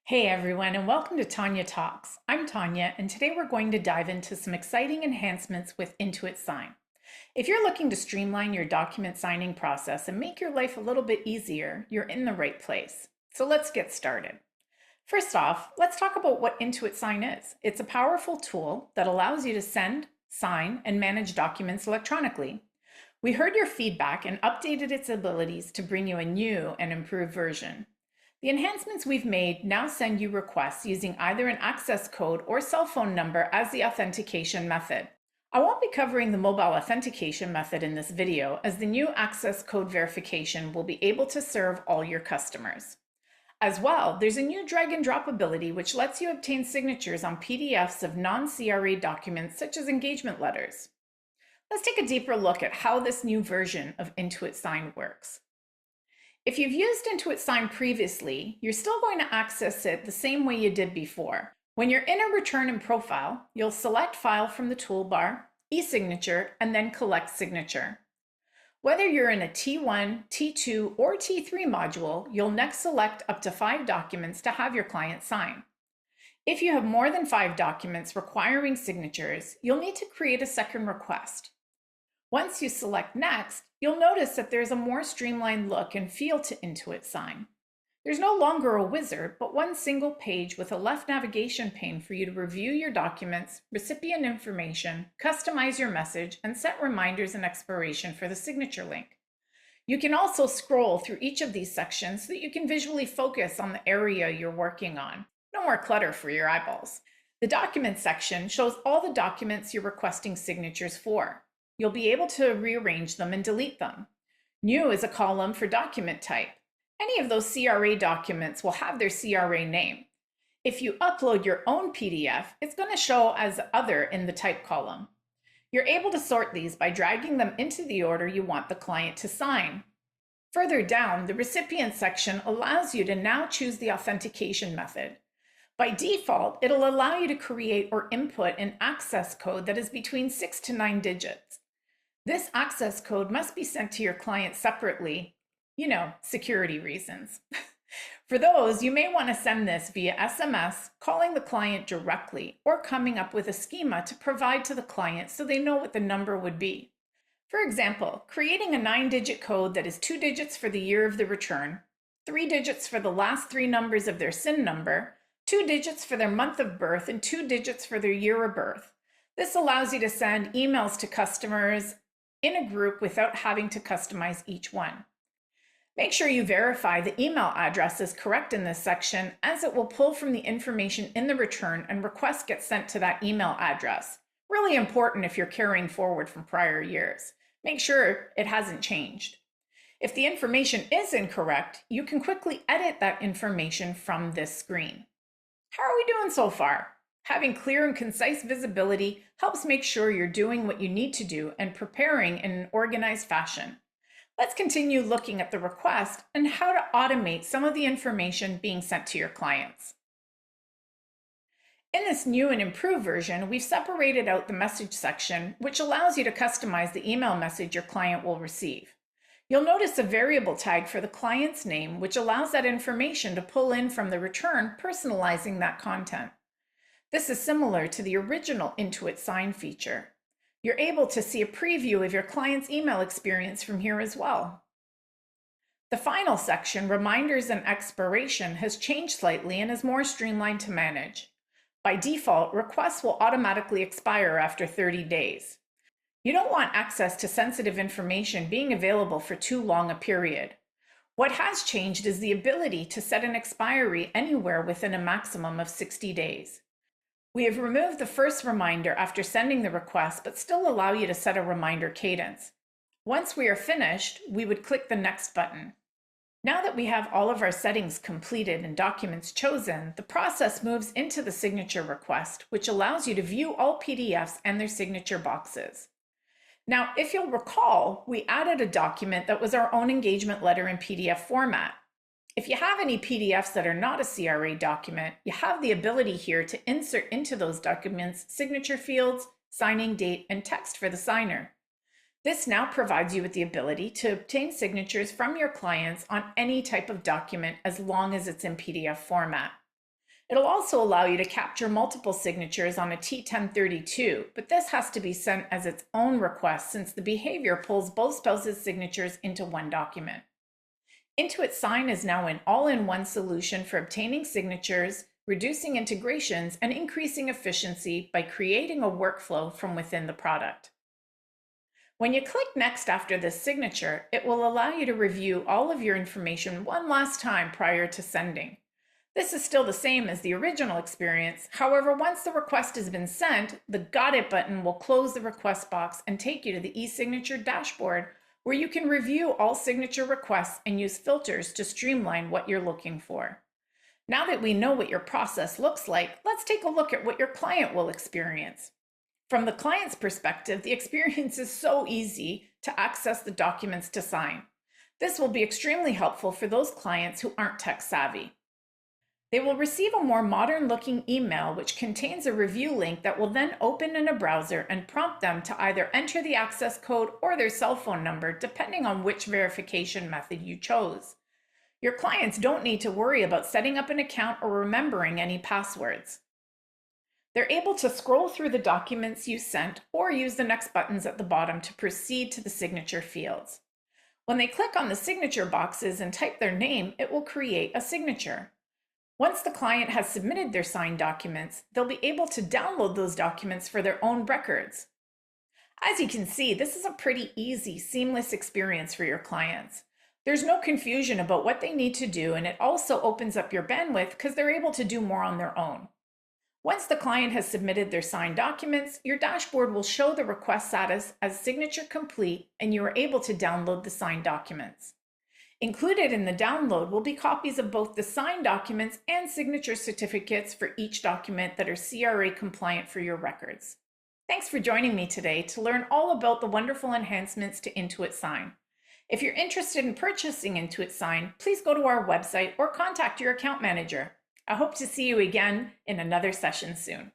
Hey everyone, and welcome to Tania Talks. I'm Tania, and today we're going to dive into some exciting enhancements with Intuit Sign. If you're looking to streamline your document signing process and make your life a little bit easier, you're in the right place. So let's get started. First off, let's talk about what Intuit Sign is. It's a powerful tool that allows you to send, sign, and manage documents electronically. We heard your feedback and updated its abilities to bring you a new and improved version. The enhancements we've made now send you requests using either an access code or cell phone number as the authentication method. I won't be covering the mobile authentication method in this video, as the new access code verification will be able to serve all your customers. As well, there's a new drag and drop ability which lets you obtain signatures on PDFs of non-CRA documents such as engagement letters. Let's take a deeper look at how this new version of Intuit Sign works. If you've used Intuit Sign previously, you're still going to access it the same way you did before. When you're in a return and profile, you'll select File from the toolbar, e-signature, and then Collect Signature. Whether you're in a T1, T2, or T3 module, you'll next select up to 5 documents to have your client sign. If you have more than 5 documents requiring signatures, you'll need to create a second request. Once you select Next, you'll notice that there's a more streamlined look and feel to Intuit Sign. There's no longer a wizard, but one single page with a left navigation pane for you to review your documents, recipient information, customize your message, and set reminders and expiration for the signature link. You can also scroll through each of these sections so that you can visually focus on the area you're working on. No more clutter for your eyeballs. The Documents section shows all the documents you're requesting signatures for. You'll be able to rearrange them and delete them. New is a column for document type. Any of those CRA documents will have their CRA name. If you upload your own PDF, it's going to show as Other in the type column. You're able to sort these by dragging them into the order you want the client to sign. Further down, the Recipient section allows you to now choose the authentication method. By default, it'll allow you to create or input an access code that is between 6 to 9 digits. This access code must be sent to your client separately, security reasons. For those, you may want to send this via SMS, calling the client directly, or coming up with a schema to provide to the client so they know what the number would be. For example, creating a 9-digit code that is 2 digits for the year of the return, 3 digits for the last 3 numbers of their SIN number, 2 digits for their month of birth, and 2 digits for their year of birth. This allows you to send emails to customers in a group without having to customize each one. Make sure you verify the email address is correct in this section, as it will pull from the information in the return and requests get sent to that email address. Really important if you're carrying forward from prior years. Make sure it hasn't changed. If the information is incorrect, you can quickly edit that information from this screen. How are we doing so far? Having clear and concise visibility helps make sure you're doing what you need to do and preparing in an organized fashion. Let's continue looking at the request and how to automate some of the information being sent to your clients. In this new and improved version, we've separated out the message section, which allows you to customize the email message your client will receive. You'll notice a variable tag for the client's name, which allows that information to pull in from the return, personalizing that content. This is similar to the original Intuit Sign feature. You're able to see a preview of your client's email experience from here as well. The final section, Reminders and Expiration, has changed slightly and is more streamlined to manage. By default, requests will automatically expire after 30 days. You don't want access to sensitive information being available for too long a period. What has changed is the ability to set an expiry anywhere within a maximum of 60 days. We have removed the first reminder after sending the request, but still allow you to set a reminder cadence. Once we are finished, we would click the Next button. Now that we have all of our settings completed and documents chosen, the process moves into the signature request, which allows you to view all PDFs and their signature boxes. Now, if you'll recall, we added a document that was our own engagement letter in PDF format. If you have any PDFs that are not a CRA document, you have the ability here to insert into those documents signature fields, signing date, and text for the signer. This now provides you with the ability to obtain signatures from your clients on any type of document as long as it's in PDF format. It'll also allow you to capture multiple signatures on a T1032, but this has to be sent as its own request since the behavior pulls both spouses' signatures into one document. Intuit Sign is now an all-in-one solution for obtaining signatures, reducing integrations, and increasing efficiency by creating a workflow from within the product. When you click Next after this signature, it will allow you to review all of your information one last time prior to sending. This is still the same as the original experience. However, once the request has been sent, the Got It button will close the request box and take you to the e-signature dashboard where you can review all signature requests and use filters to streamline what you're looking for. Now that we know what your process looks like, let's take a look at what your client will experience. From the client's perspective, the experience is so easy to access the documents to sign. This will be extremely helpful for those clients who aren't tech savvy. They will receive a more modern-looking email which contains a review link that will then open in a browser and prompt them to either enter the access code or their cell phone number, depending on which verification method you chose. Your clients don't need to worry about setting up an account or remembering any passwords. They're able to scroll through the documents you sent or use the next buttons at the bottom to proceed to the signature fields. When they click on the signature boxes and type their name, it will create a signature. Once the client has submitted their signed documents, they'll be able to download those documents for their own records. As you can see, this is a pretty easy, seamless experience for your clients. There's no confusion about what they need to do, and it also opens up your bandwidth because they're able to do more on their own. Once the client has submitted their signed documents, your dashboard will show the request status as signature complete, and you are able to download the signed documents. Included in the download will be copies of both the signed documents and signature certificates for each document that are CRA compliant for your records. Thanks for joining me today to learn all about the wonderful enhancements to Intuit Sign. If you're interested in purchasing Intuit Sign, please go to our website or contact your account manager. I hope to see you again in another session soon.